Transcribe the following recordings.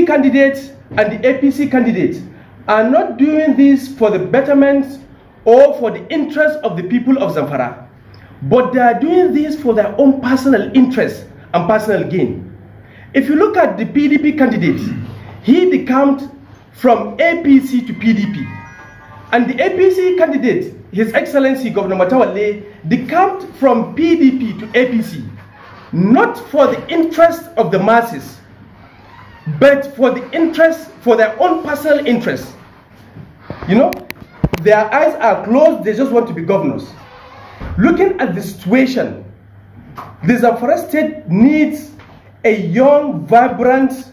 PDP candidate and the APC candidate are not doing this for the betterment or for the interest of the people of Zamfara, but they are doing this for their own personal interest and personal gain. If you look at the PDP candidate, he decamped from APC to PDP. And the APC candidate, His Excellency Governor Matawale, decamped from PDP to APC, not for the interest of the masses, but for the interest, for their own personal interest. You know, their eyes are closed, they just want to be governors. Looking at the situation, the Zamfara state needs a young, vibrant,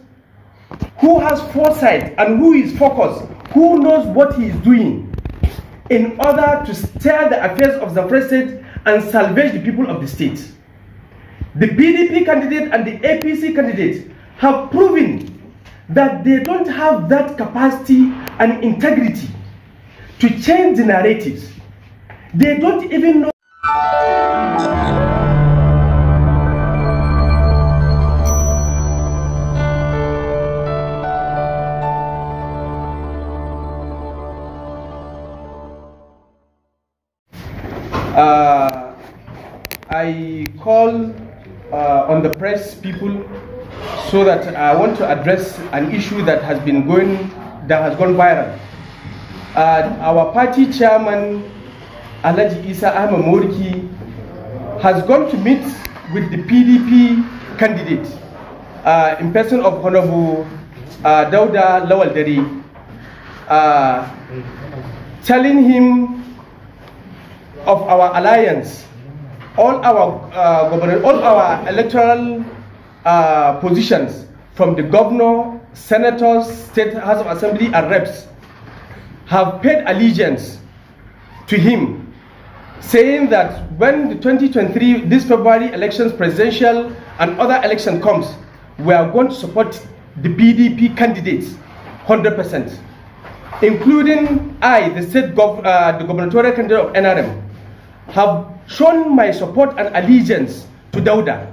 who has foresight and who is focused, who knows what he is doing, in order to steer the affairs of Zamfara state and salvage the people of the state. The PDP candidate and the APC candidate have proven that they don't have that capacity and integrity to change the narratives. They don't even know. I call on the press people so that I want to address an issue that has gone viral. Our party chairman, Alhaji Isa Ahmed Moriki, has gone to meet with the PDP candidate in person of Honorable Dauda Lawal Dere, telling him of our alliance, all our electoral positions, from the governor, senators, state house of assembly, and reps, have paid allegiance to him, saying that when the 2023, this February elections, presidential and other election comes, we are going to support the PDP candidates 100%, including I, the state the gubernatorial candidate of NRM, have shown my support and allegiance to Dauda.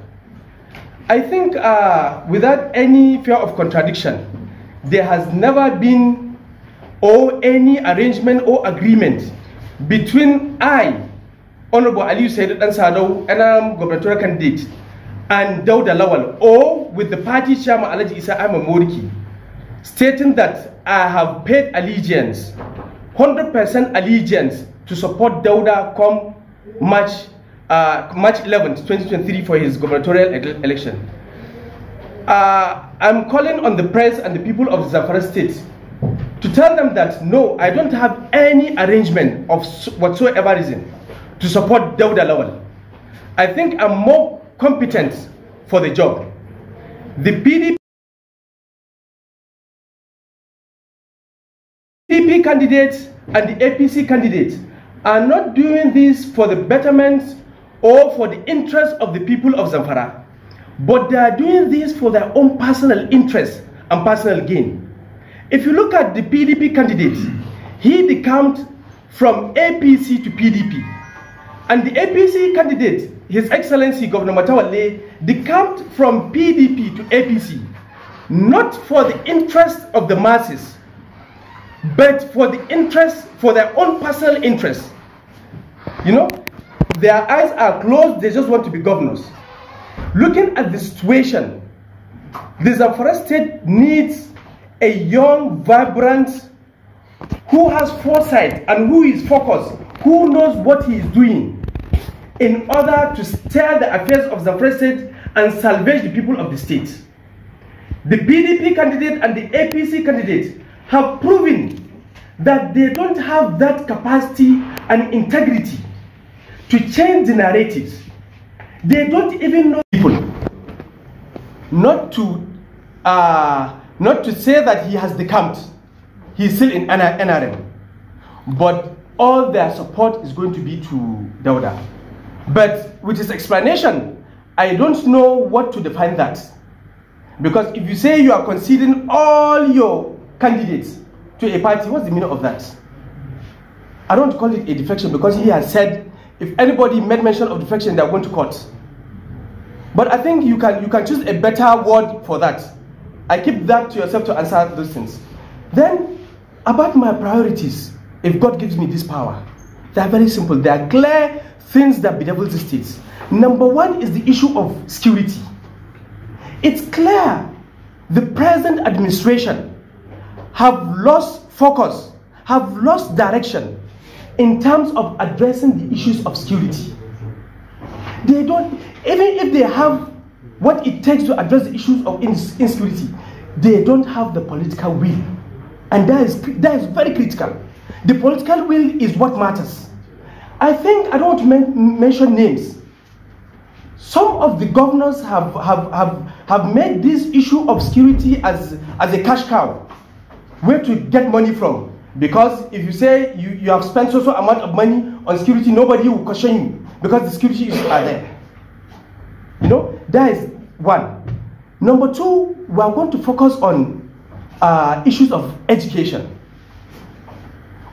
I think without any fear of contradiction, there has never been any arrangement or agreement between I, Honorable Aliyu Dansadau, NRM gubernatorial candidate, and Dauda Lawal, or with the party chairman Alhaji Isa Ahmed Moriki, stating that I have paid allegiance, 100% allegiance, to support Dauda come March 11th, 2023 for his gubernatorial election. I'm calling on the press and the people of Zamfara state to tell them that no, I don't have any arrangement of whatsoever reason to support Dauda Lawal. I think I'm more competent for the job. The PDP candidates and the APC candidates are not doing this for the betterment or for the interest of the people of Zamfara, but they are doing this for their own personal interest and personal gain. If you look at the PDP candidate, he decamped from APC to PDP. And the APC candidate, His Excellency Governor Matawale, decamped from PDP to APC, not for the interest of the masses, but for the interest, for their own personal interest. You know, their eyes are closed, they just want to be governors. Looking at the situation, the Zamfara state needs a young, vibrant, who has foresight and who is focused, who knows what he is doing, in order to steer the affairs of Zamfara state and salvage the people of the state. The PDP candidate and the APC candidate have proven that they don't have that capacity and integrity to change the narratives. They don't even know people. Not to say that he has decamped. He's still in NRM. But all their support is going to be to Dauda. But with his explanation, I don't know what to define that. Because if you say you are conceding all your candidates to a party, what's the meaning of that? I don't call it a defection because he has said if anybody made mention of defection, they're going to court. But I think you can choose a better word for that. I keep that to yourself to answer those things. Then, about my priorities, if God gives me this power, they are very simple. They are clear things that bedevil the states. Number one is the issue of security. It's clear the present administration have lost focus, have lost direction in terms of addressing the issues of security. They don't, even if they have what it takes to address the issues of insecurity, they don't have the political will. And that is very critical. The political will is what matters. I think, I don't want to mention names. Some of the governors have made this issue of security as a cash cow, where to get money from. Because if you say you have spent so amount of money on security, nobody will question you, because the security issues are there. You know, that is one. Number two, we are going to focus on issues of education.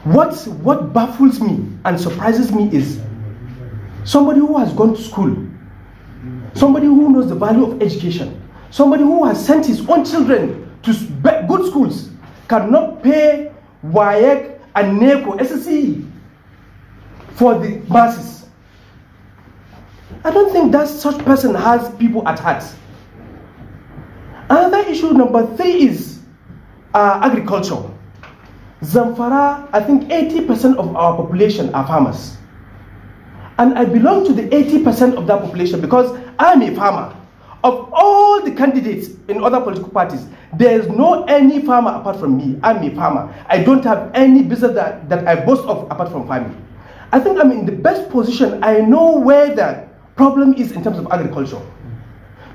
What baffles me and surprises me is somebody who has gone to school, somebody who knows the value of education, somebody who has sent his own children to good schools, cannot pay WAEC and NECO, SSE for the masses. I don't think that such person has people at heart. Another issue, number three, is agriculture. Zamfara, I think 80% of our population are farmers. And I belong to the 80% of that population because I'm a farmer. Of all the candidates in other political parties, there is no any farmer apart from me. I'm a farmer. I don't have any business that I boast of apart from farming. I think I'm in the best position. I know where the problem is in terms of agriculture.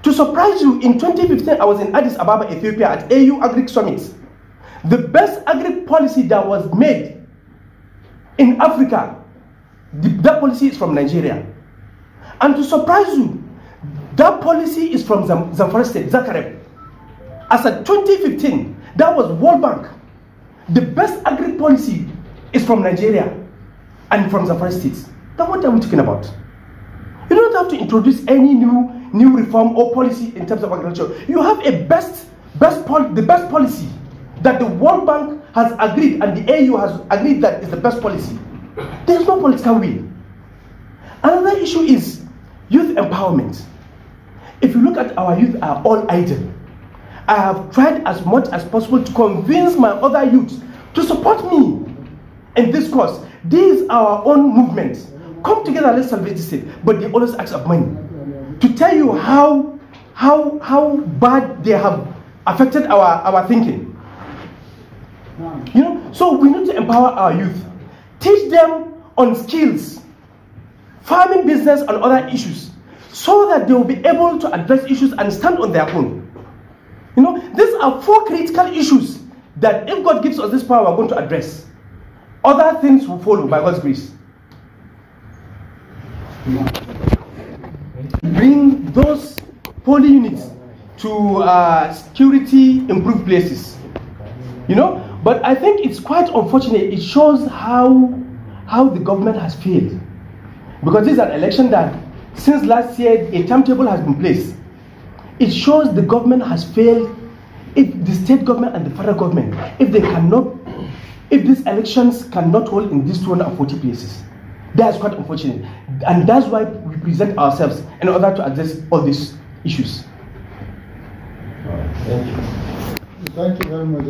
To surprise you, in 2015, I was in Addis Ababa, Ethiopia at AU Agri Summit. The best agri policy that was made in Africa, that policy is from Nigeria. And to surprise you, that policy is from Zamfara State, Zakareb. As of 2015, that was World Bank. The best agri policy is from Nigeria and from Zamfara State. Then what are we talking about? You don't have to introduce any new reform or policy in terms of agriculture. You have a the best policy that the World Bank has agreed and the AU has agreed that is the best policy. There is no political will. Another issue is youth empowerment. If you look at our youth are all idle. I have tried as much as possible to convince my other youths to support me in this cause. This is our own movement. Come together, let's salvage the state. But they always ask of money. To tell you how bad they have affected our thinking. You know, so we need to empower our youth. Teach them on skills, farming business and other issues, so that they will be able to address issues and stand on their own. You know, these are 4 critical issues that if God gives us this power, we're going to address. Other things will follow by God's grace. Bring those polling units to security improved places. You know, but I think it's quite unfortunate. It shows how the government has failed. Because this is an election that since last year a timetable has been placed. It shows the government has failed. If the state government and the federal government, if these elections cannot hold in these 240 places, that's quite unfortunate. And that's why we present ourselves in order to address all these issues. Thank you. Thank you very much.